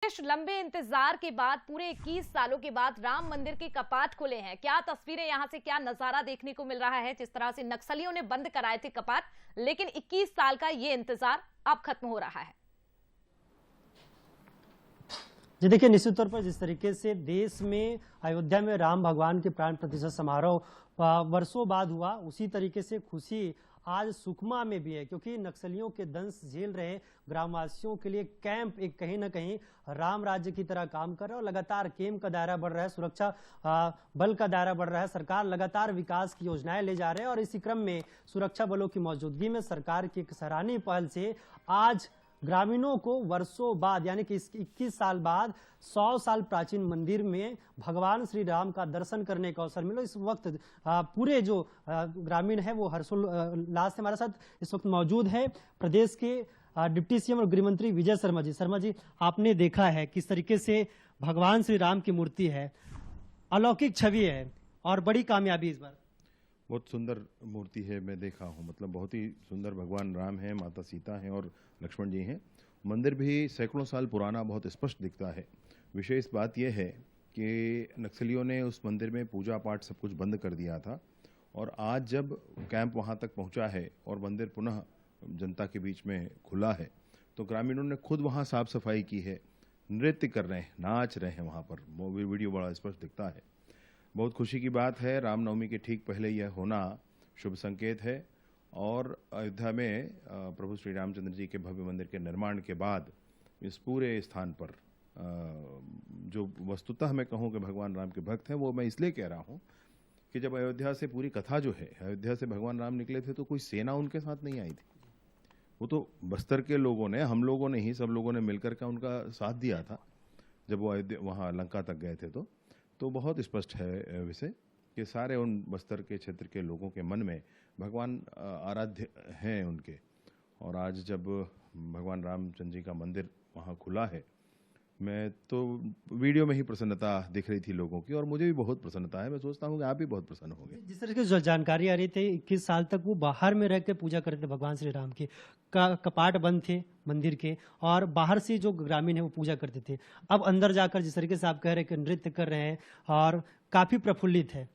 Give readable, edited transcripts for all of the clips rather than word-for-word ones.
लंबे इंतजार के बाद पूरे 21 सालों के बाद राम मंदिर के कपाट खुले हैं। क्या तस्वीरें यहां से क्या नजारा देखने को मिल रहा है। जिस तरह से नक्सलियों ने बंद कराए थे कपाट, लेकिन 21 साल का ये इंतजार अब खत्म हो रहा है। जी देखिए, निश्चित तौर पर जिस तरीके से देश में अयोध्या में राम भगवान के प्राण प्रतिष्ठा समारोह वर्षों बाद हुआ, उसी तरीके से खुशी आज सुकमा में भी है, क्योंकि नक्सलियों के दंश झेल रहे ग्रामवासियों के लिए कैंप एक कहीं ना कहीं राम राज्य की तरह काम कर रहा है और लगातार कैंप का दायरा बढ़ रहा है, सुरक्षा बल का दायरा बढ़ रहा है। सरकार लगातार विकास की योजनाएं ले जा रहे हैं और इसी क्रम में सुरक्षा बलों की मौजूदगी में सरकार की एक सराहनीय पहल से आज ग्रामीणों को वर्षों बाद यानी कि 21 साल बाद 100 साल प्राचीन मंदिर में भगवान श्री राम का दर्शन करने का अवसर मिला। इस वक्त पूरे जो ग्रामीण है वो हर्षोल्लास से हमारे साथ इस वक्त मौजूद है प्रदेश के डिप्टी सीएम और गृह मंत्री विजय शर्मा जी। शर्मा जी, आपने देखा है किस तरीके से भगवान श्री राम की मूर्ति है, अलौकिक छवि है और बड़ी कामयाबी इस बार। बहुत सुंदर मूर्ति है, मैं देखा हूँ। मतलब बहुत ही सुंदर भगवान राम है, माता सीता हैं और लक्ष्मण जी हैं। मंदिर भी सैकड़ों साल पुराना बहुत स्पष्ट दिखता है। विशेष बात यह है कि नक्सलियों ने उस मंदिर में पूजा पाठ सब कुछ बंद कर दिया था और आज जब कैंप वहाँ तक पहुँचा है और मंदिर पुनः जनता के बीच में खुला है तो ग्रामीणों ने खुद वहाँ साफ सफाई की है, नृत्य कर रहे हैं, नाच रहे हैं। वहाँ पर वीडियो बड़ा स्पष्ट दिखता है। बहुत खुशी की बात है। रामनवमी के ठीक पहले यह होना शुभ संकेत है और अयोध्या में प्रभु श्री रामचंद्र जी के भव्य मंदिर के निर्माण के बाद इस पूरे स्थान पर जो वस्तुतः मैं कहूँ कि भगवान राम के भक्त हैं, वो मैं इसलिए कह रहा हूँ कि जब अयोध्या से पूरी कथा जो है, अयोध्या से भगवान राम निकले थे तो कोई सेना उनके साथ नहीं आई थी। वो तो बस्तर के लोगों ने, हम लोगों ने ही, सब लोगों ने मिलकर के उनका साथ दिया था जब वो अयोध्या वहाँ लंका तक गए थे। तो बहुत स्पष्ट है विषय कि सारे उन बस्तर के क्षेत्र के लोगों के मन में भगवान आराध्य हैं उनके। और आज जब भगवान रामचंद्र जी का मंदिर वहाँ खुला है, मैं तो वीडियो में ही प्रसन्नता दिख रही थी लोगों की और मुझे भी बहुत प्रसन्नता है। मैं सोचता हूँ कि आप भी बहुत प्रसन्न होंगे। जिस तरह की जानकारी आ रही थी 21 साल तक वो बाहर में रह के पूजा करते थे भगवान श्री राम के, कपाट बंद थे मंदिर के और बाहर से जो ग्रामीण है वो पूजा करते थे। अब अंदर जाकर जिस तरीके से आप कह रहे हैं कि नृत्य कर रहे हैं और काफी प्रफुल्लित है।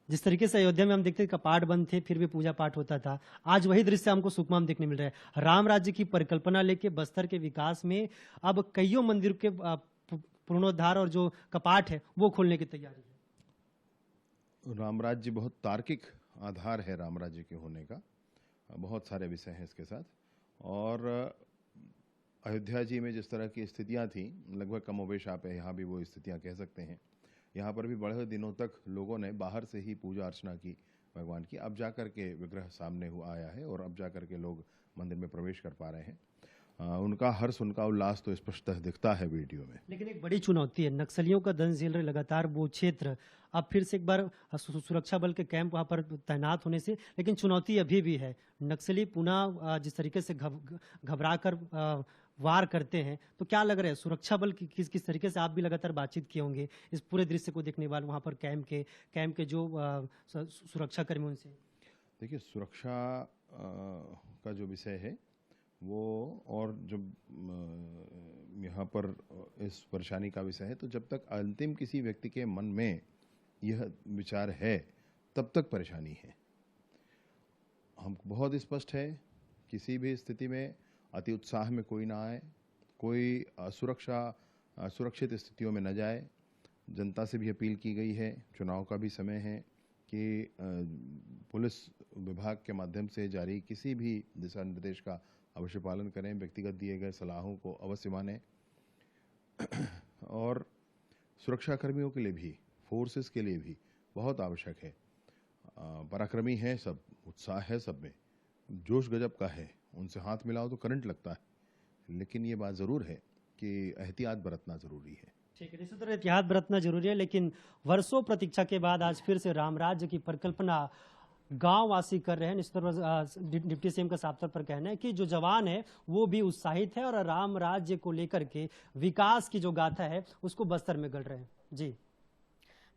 जिस तरीके से अयोध्या में हम देखते कपाट बंद थे फिर भी पूजा पाठ होता था, आज वही दृश्य हमको सुकमा में देखने मिल रहा है। राम राज्य की परिकल्पना लेके बस्तर के विकास में अब कईयों मंदिर के पुनरुद्धार और जो कपाट है वो खोलने की तैयारी है। राम राज्य बहुत तार्किक आधार है राम राज्य के होने का, बहुत सारे विषय हैं इसके साथ। और अयोध्या जी में जिस तरह की स्थितियां थी, लगभग कमोबेश आप यहाँ भी वो स्थितियां कह सकते हैं। यहाँ पर भी बड़े दिनों तक लोगों ने बाहर से ही पूजा अर्चना की भगवान की। अब जाकर के विग्रह सामने हुआ आया है और अब जाकर के लोग मंदिर में प्रवेश कर पा रहे हैं। उनका हर्ष, उनका उल्लास तो स्पष्ट दिखता है वीडियो में। लेकिन एक बड़ी चुनौती है, नक्सलियों का दंश झेल रहे लगातार वो क्षेत्र, अब फिर से एक बार सुरक्षा बल के कैंप वहां पर तैनात होने से, लेकिन चुनौती अभी भी है। नक्सली पुनः जिस तरीके से घबरा कर वार करते हैं, तो क्या लग रहा है सुरक्षा बल की किस तरीके से, आप भी लगातार बातचीत किए होंगे इस पूरे दृश्य को देखने वाले वहां पर कैंप के जो सुरक्षा कर्मी उनसे? देखिए, सुरक्षा का जो विषय है वो, और जब यहाँ पर इस परेशानी का विषय है, तो जब तक अंतिम किसी व्यक्ति के मन में यह विचार है तब तक परेशानी है। हम बहुत स्पष्ट है, किसी भी स्थिति में अति उत्साह में कोई ना आए, कोई सुरक्षित स्थितियों में न जाए। जनता से भी अपील की गई है, चुनाव का भी समय है, कि पुलिस विभाग के माध्यम से जारी किसी भी दिशा निर्देश का अवश्य पालन करें, व्यक्तिगत दिए गए सलाहों को अवश्य मानें। और सुरक्षा कर्मियों के लिए भी, फोर्सेस के लिए भी बहुत आवश्यक है। पराक्रमी है सब, उत्साह है सब में, जोश गजब का है, उनसे हाथ मिलाओ तो करंट लगता है। लेकिन ये बात जरूर है कि एहतियात बरतना जरूरी है। ठीक है, निश्चित एहतियात बरतना जरूरी है, लेकिन वर्षों प्रतीक्षा के बाद आज फिर से राम राज्य की परिकल्पना गांव वासी कर रहे हैं। निश्चित तौर पर डिप्टी सीएम का साफ तौर पर कहना है कि जो जवान है वो भी उत्साहित है और राम राज्य को लेकर के विकास की जो गाथा है उसको बस्तर में गढ़ रहे हैं। जी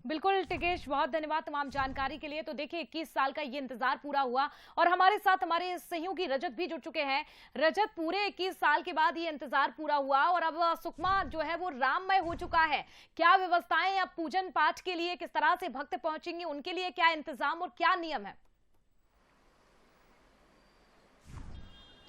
बिल्कुल टिकेश, बहुत धन्यवाद तमाम जानकारी के लिए। तो देखिए 21 साल का ये इंतजार पूरा हुआ और हमारे साथ हमारे सहयोगी रजत भी जुड़ चुके हैं। रजत, पूरे 21 साल के बाद ये इंतजार पूरा हुआ और अब सुकमा जो है वो राममय हो चुका है। क्या व्यवस्थाएं अब पूजन पाठ के लिए, किस तरह से भक्त पहुंचेंगे, उनके लिए क्या इंतजाम और क्या नियम है?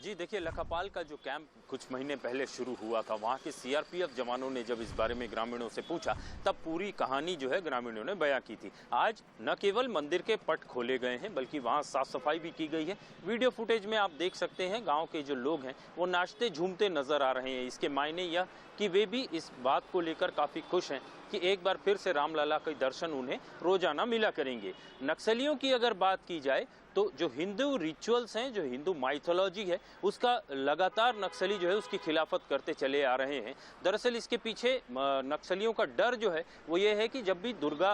जी देखिए, लखापाल का जो कैंप कुछ महीने पहले शुरू हुआ था, वहाँ के सीआरपीएफ जवानों ने जब इस बारे में ग्रामीणों से पूछा तब पूरी कहानी जो है ग्रामीणों ने बयां की थी। आज न केवल मंदिर के पट खोले गए हैं बल्कि वहाँ साफ सफाई भी की गई है। वीडियो फुटेज में आप देख सकते हैं गाँव के जो लोग हैं वो नाचते झूमते नजर आ रहे हैं। इसके मायने यह कि वे भी इस बात को लेकर काफ़ी खुश हैं कि एक बार फिर से रामलला के दर्शन उन्हें रोजाना मिला करेंगे। नक्सलियों की अगर बात की जाए तो जो हिंदू रिचुअल्स हैं, जो हिंदू माइथोलॉजी है, उसका लगातार नक्सली जो है उसकी खिलाफत करते चले आ रहे हैं। दरअसल इसके पीछे नक्सलियों का डर जो है वो ये है कि जब भी दुर्गा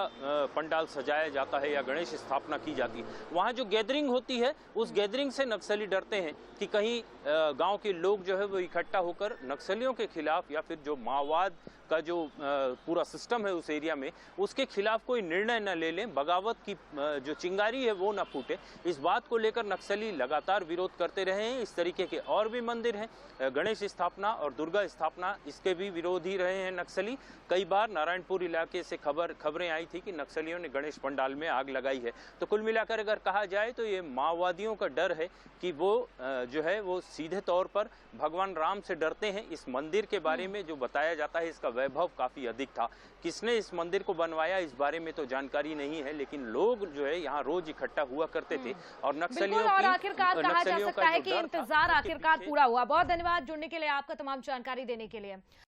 पंडाल सजाया जाता है या गणेश स्थापना की जाती है, वहाँ जो गैदरिंग होती है उस गैदरिंग से नक्सली डरते हैं कि कहीं गाँव के लोग जो है वो इकट्ठा होकर नक्सलियों के खिलाफ या फिर जो माओवाद का जो पूरा सिस्टम है उस एरिया में उसके खिलाफ कोई निर्णय न ले लें, बगावत की जो चिंगारी है वो ना फूटे। इस बात को लेकर नक्सली लगातार विरोध करते रहे हैं। इस तरीके के और भी मंदिर हैं, गणेश स्थापना और दुर्गा स्थापना, इसके भी विरोधी रहे हैं नक्सली। कई बार नारायणपुर इलाके से खबरें आई थी कि नक्सलियों ने गणेश पंडाल में आग लगाई है। तो कुल मिलाकर अगर कहा जाए तो ये माओवादियों का डर है कि वो जो है वो सीधे तौर पर भगवान राम से डरते हैं। इस मंदिर के बारे में जो बताया जाता है इसका वैभव काफी अधिक था। किसने इस मंदिर को बनवाया इस बारे में तो जानकारी नहीं है, लेकिन लोग जो है यहाँ रोज इकट्ठा हुआ करते थे और नक्सलियों और आखिरकार कहा जा सकता है कि इंतजार आखिरकार पूरा हुआ। बहुत धन्यवाद जुड़ने के लिए, आपका तमाम जानकारी देने के लिए।